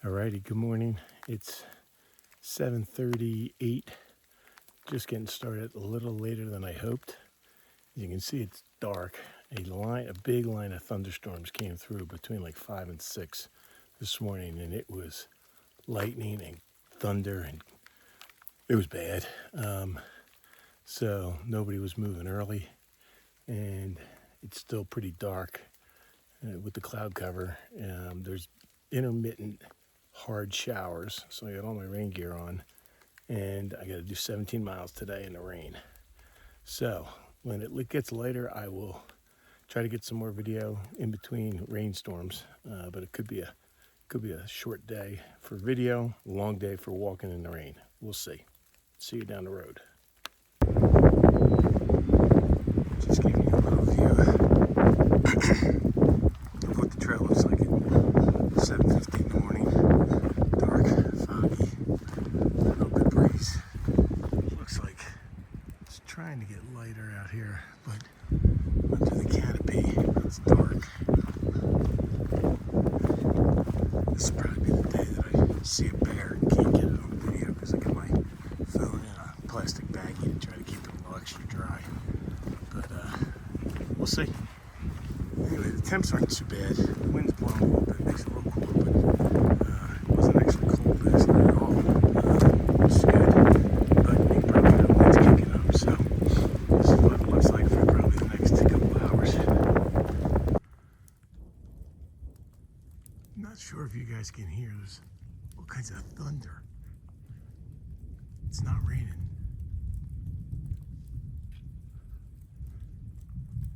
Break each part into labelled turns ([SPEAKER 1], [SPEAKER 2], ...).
[SPEAKER 1] Alrighty, good morning. It's 7:38. Just getting started a little later than I hoped. As you can see, it's dark. A big line of thunderstorms came through between like 5 and 6 this morning, and it was lightning and thunder, and it was bad. So nobody was moving early, and it's still pretty dark with the cloud cover. There's intermittent hard showers, so I got all my rain gear on, and I got to do 17 miles today in the rain. So when it gets lighter, I will try to get some more video in between rainstorms, but it could be a short day for video, a long day for walking in the rain. We'll see. See you down the road. Just giving you a little view of what the trail looks like at 7:50 in the morning. Dark, foggy, a little bit breeze. Looks like it's trying to get lighter out here, but under the canopy, it's dark. This will probably be the day that I see a bear and can't get it on video because I got my phone in a plastic baggie to try to keep it a little extra dry. But we'll see. Anyway, the temps aren't too bad. The wind's blowing a little bit, makes it a little cooler, but it wasn't actually cold last night at all. It's good, but you can probably hear the wind's kicking up, so this is what it looks like for probably the next couple hours. I'm not sure if you guys can hear, there's all kinds of thunder. It's not raining,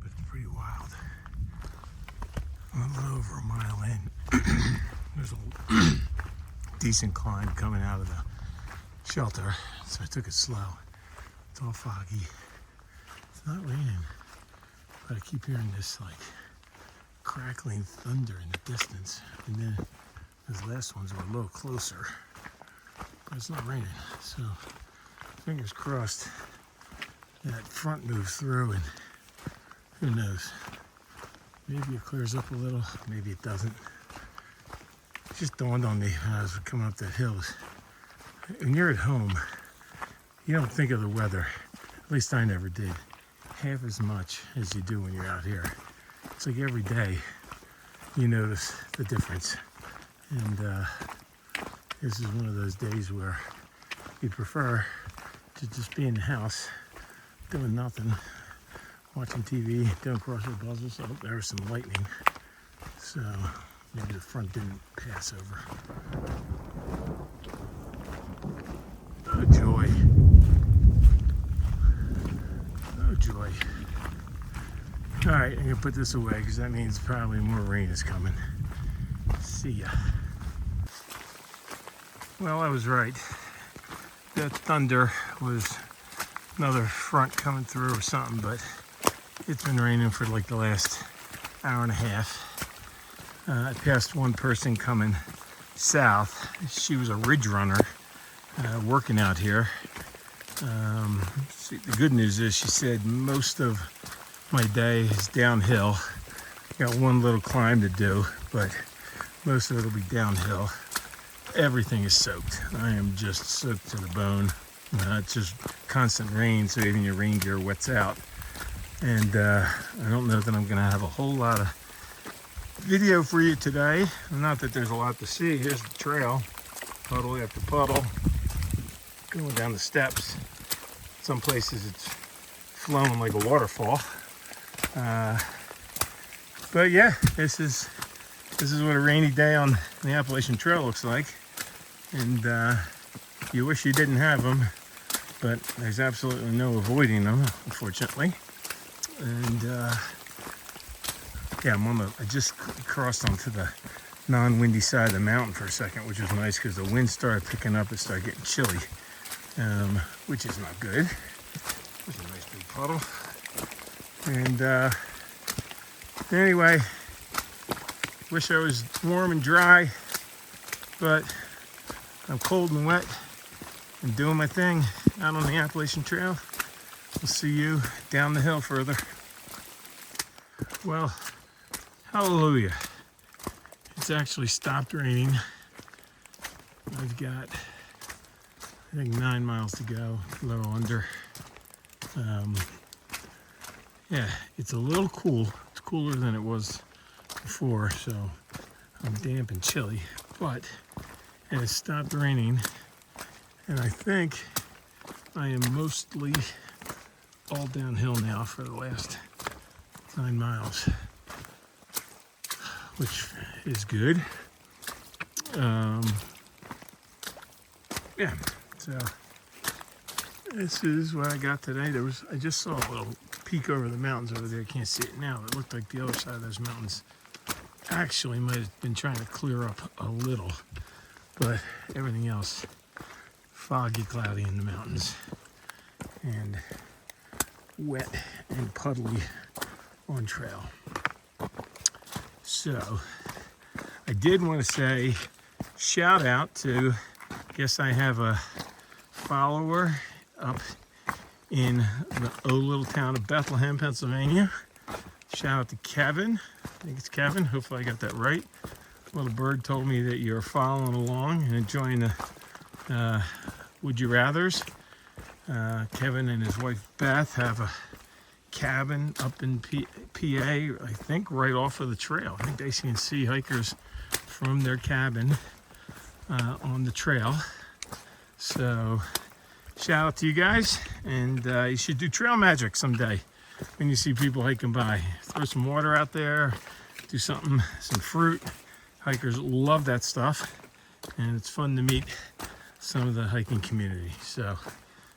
[SPEAKER 1] but it's pretty wild. A little over a mile in, there's a decent climb coming out of the shelter, so I took it slow. It's all foggy. It's not raining, but I keep hearing this like crackling thunder in the distance, and then those last ones were a little closer, but it's not raining, so fingers crossed that front moves through, and who knows. Maybe it clears up a little, maybe it doesn't. It just dawned on me when I was coming up that hill. When you're at home, you don't think of the weather, at least I never did, half as much as you do when you're out here. It's like every day you notice the difference. And this is one of those days where you prefer to just be in the house doing nothing, watching TV, doing crossword puzzles. Oh, there was some lightning, so maybe the front didn't pass over. Oh joy. Oh joy. Alright, I'm gonna put this away because that means probably more rain is coming. See ya. Well, I was right. That thunder was another front coming through or something, but it's been raining for like the last hour and a half. I passed one person coming south. She was a ridge runner working out here. The good news is she said most of my day is downhill. Got one little climb to do, but most of it will be downhill. Everything is soaked. I am just soaked to the bone. It's just constant rain, so even your rain gear wets out. And I don't know that I'm going to have a whole lot of video for you today. Not that there's a lot to see. Here's the trail, puddle after puddle, going down the steps. Some places it's flowing like a waterfall. But yeah, this is what a rainy day on the Appalachian Trail looks like. And you wish you didn't have them, but there's absolutely no avoiding them, unfortunately. And yeah, I just crossed onto the non-windy side of the mountain for a second, which was nice because the wind started picking up. It started getting chilly, which is not good. There's a nice big puddle. And anyway, wish I was warm and dry, but I'm cold and wet and doing my thing out on the Appalachian Trail. We'll see you down the hill further. Well, hallelujah. It's actually stopped raining. I've got, I think, 9 miles to go, a little under. Yeah, it's a little cool. It's cooler than it was before, so I'm damp and chilly, but it has stopped raining, and I think I am mostly all downhill now for the last 9 miles, which is good. Yeah, so this is what I got today. I just saw a little peek over the mountains over there. I can't see it now. It looked like the other side of those mountains actually might have been trying to clear up a little, but everything else foggy, cloudy in the mountains, and wet and puddly on trail. So I did want to say shout out to, guess I have a follower up in the little town of Bethlehem, Pennsylvania. Shout out to Kevin. I think it's Kevin. Hopefully I got that right. Little bird told me that you're following along and enjoying the Would You Rathers. Kevin and his wife Beth have a cabin up in PA, I think right off of the trail. I think they can see hikers from their cabin on the trail. So shout out to you guys, and you should do trail magic someday when you see people hiking by. Throw some water out there, do something, some fruit. Hikers love that stuff, and it's fun to meet some of the hiking community. So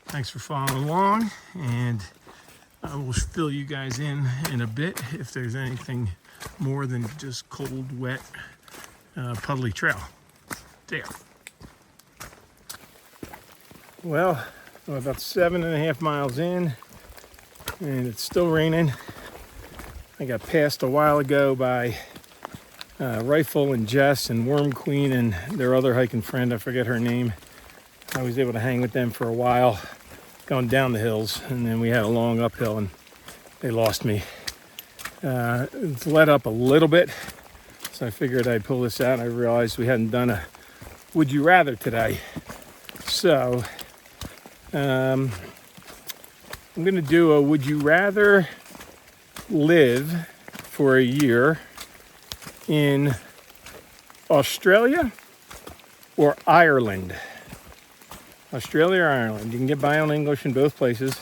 [SPEAKER 1] thanks for following along, and I will fill you guys in a bit if there's anything more than just cold, wet, puddly trail. There. Well, I'm about 7.5 miles in, and it's still raining. I got passed a while ago by Rifle and Jess and Worm Queen and their other hiking friend, I forget her name. I was able to hang with them for a while, going down the hills, and then we had a long uphill and they lost me. It's let up a little bit, so I figured I'd pull this out. I realized we hadn't done a Would You Rather today. So I'm going to do a Would You Rather live for a year in Australia or Ireland? Australia or Ireland. You can get by on English in both places.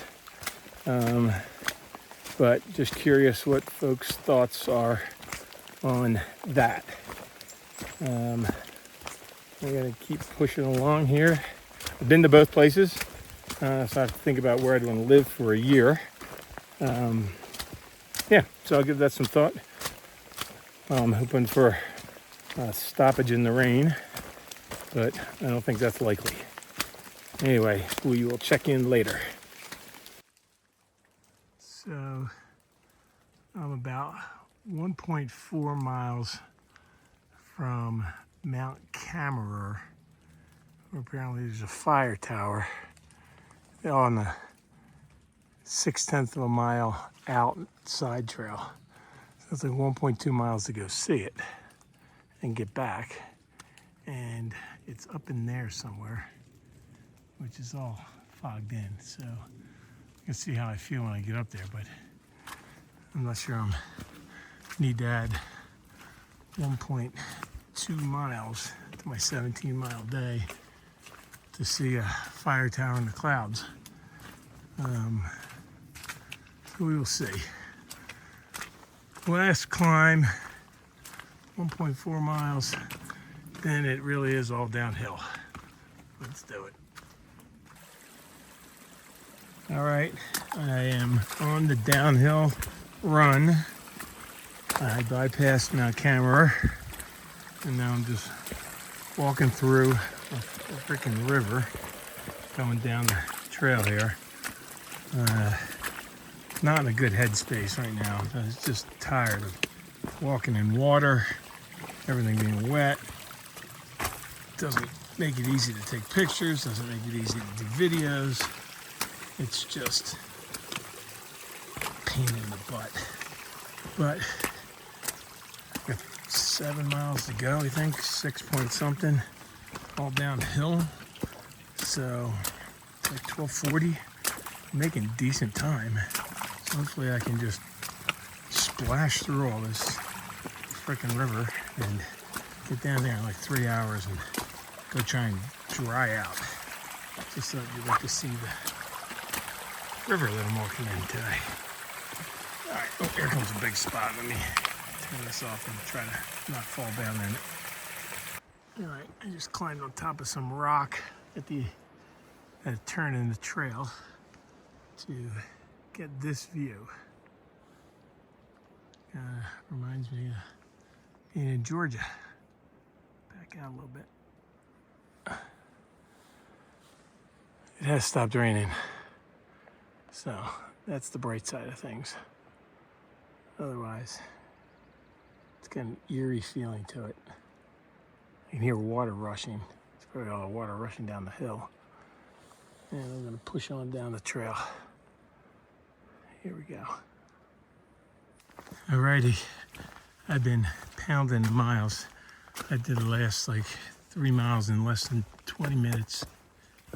[SPEAKER 1] But just curious what folks' thoughts are on that. I gotta keep pushing along here. I've been to both places, so I have to think about where I'd want to live for a year. Yeah, so I'll give that some thought. I'm hoping for a stoppage in the rain, but I don't think that's likely. Anyway, we will check in later. So I'm about 1.4 miles from Mount Camerer, where apparently there's a fire tower on the 0.6 of a mile out side trail. So it's like 1.2 miles to go see it and get back. And it's up in there somewhere, which is all fogged in. So you can see how I feel when I get up there, but I'm not sure I'm need to add 1.2 miles to my 17-mile day to see a fire tower in the clouds. So we will see. Last climb, 1.4 miles, then it really is all downhill. Let's do it. All right, I am on the downhill run. I bypassed Mount Camerer, and now I'm just walking through a freaking river, going down the trail here. Not in a good headspace right now. I was just tired of walking in water, everything being wet. Doesn't make it easy to take pictures, doesn't make it easy to do videos. It's just a pain in the butt. But I've got 7 miles to go, I think, 6 point something. all downhill. So it's like 12:40. I'm making decent time. So hopefully I can just splash through all this freaking river and get down there in like 3 hours and go try and dry out. Just so you'd like to see the river that I'm walking in today. All right, oh, here comes a big spot. Let me turn this off and try to not fall down in it. All right, I just climbed on top of some rock at a turn in the trail to get this view. Reminds me of being in Georgia. Back out a little bit. It has stopped raining, so that's the bright side of things. Otherwise, it's got an eerie feeling to it. You can hear water rushing. It's probably all the water rushing down the hill. And I'm gonna push on down the trail. Here we go. Alrighty, I've been pounding the miles. I did the last like 3 miles in less than 20 minutes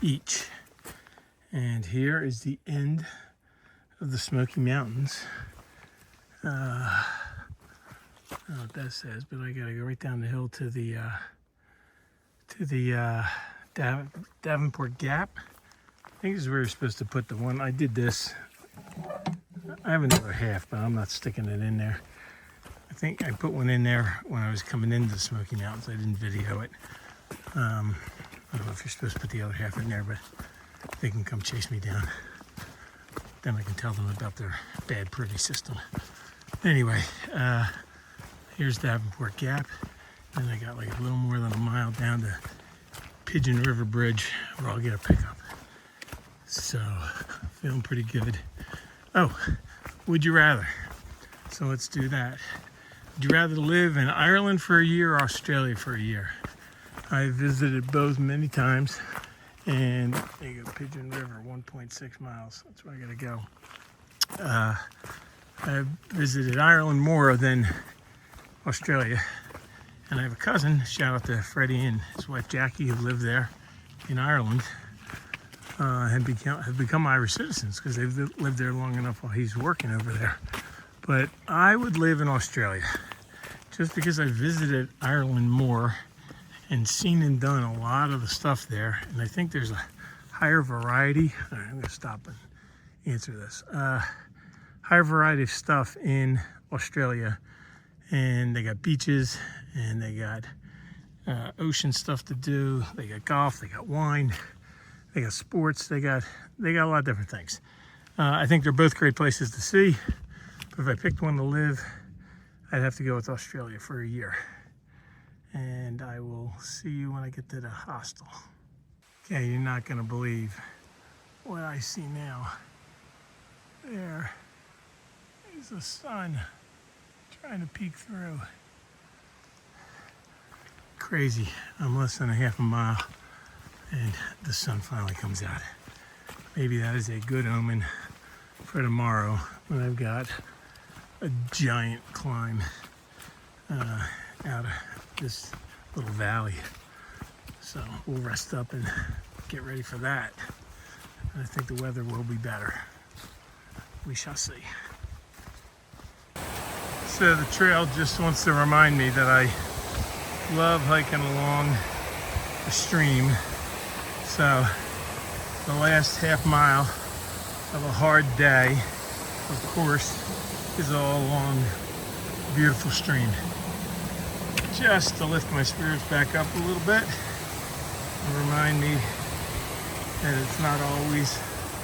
[SPEAKER 1] each. And here is the end of the Smoky Mountains. I don't know what that says, but I gotta go right down the hill to the Davenport Gap. I think this is where you're supposed to put the one. I did this. I have another half, but I'm not sticking it in there. I think I put one in there when I was coming into the Smoky Mountains. I didn't video it. I don't know if you're supposed to put the other half in there, but they can come chase me down. Then I can tell them about their bad privy system. Anyway, here's Davenport Gap. Then I got like a little more than a mile down to Pigeon River Bridge where I'll get a pickup. So, feeling pretty good. Oh, would you rather? So let's do that. Would you rather live in Ireland for a year or Australia for a year? I visited both many times. And there you go, Pigeon River, 1.6 miles. That's where I gotta go. I visited Ireland more than Australia. And I have a cousin, shout out to Freddie and his wife Jackie, who lived there in Ireland, have become Irish citizens because they've lived there long enough while he's working over there. But I would live in Australia just because I visited Ireland more and seen and done a lot of the stuff there. And I think there's a higher variety. All right, I'm gonna stop and answer this. Higher variety of stuff in Australia. And they got beaches and they got ocean stuff to do. They got golf, they got wine, they got sports, they got a lot of different things. I think they're both great places to see. But if I picked one to live, I'd have to go with Australia for a year. And I will see you when I get to the hostel. Okay, you're not gonna believe what I see now. There is the sun trying to peek through. Crazy. I'm less than a half a mile and the sun finally comes out. Maybe that is a good omen for tomorrow when I've got a giant climb out of this little valley. So we'll rest up and get ready for that. And I think the weather will be better. We shall see. So the trail just wants to remind me that I love hiking along the stream. So the last half mile of a hard day, of course, is all along a beautiful stream. Just to lift my spirits back up a little bit and remind me that it's not always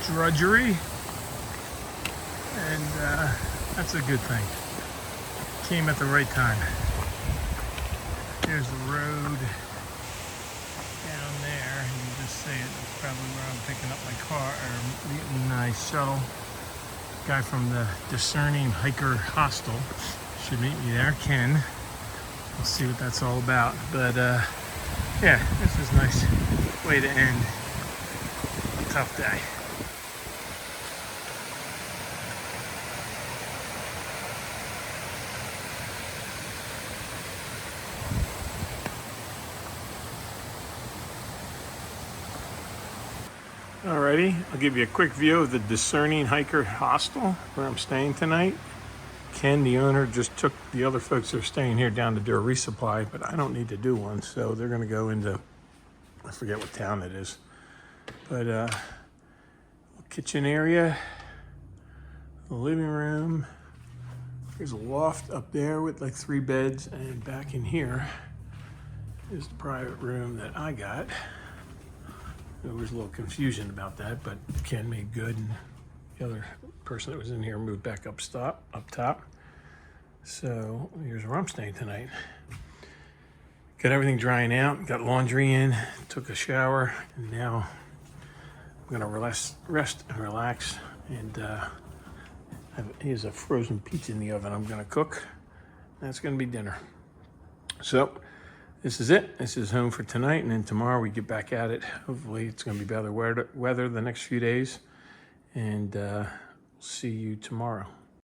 [SPEAKER 1] drudgery, and that's a good thing. Came at the right time. There's the road down there. You can just see it. That's probably where I'm picking up my car or meeting my shuttle. Guy from the Discerning Hiker Hostel should meet me there, Ken. We'll see what that's all about. But yeah, this is a nice way to end a tough day. Alrighty, I'll give you a quick view of the Discerning Hiker Hostel where I'm staying tonight. Ken, the owner, just took the other folks that are staying here down to do a resupply, but I don't need to do one, so they're going to go into, I forget what town it is, but kitchen area, the living room. There's a loft up there with like 3 beds, and back in here is the private room that I got. There was a little confusion about that, but Ken made good, and the other person that was in here moved back up top. So here's where I'm staying tonight. Got everything drying out, got laundry in, took a shower, and now I'm gonna rest and relax. And here's a frozen pizza in the oven I'm gonna cook. That's gonna be dinner. So this is it. This is home for tonight, and then tomorrow we get back at it. Hopefully it's gonna be better weather the next few days, and see you tomorrow.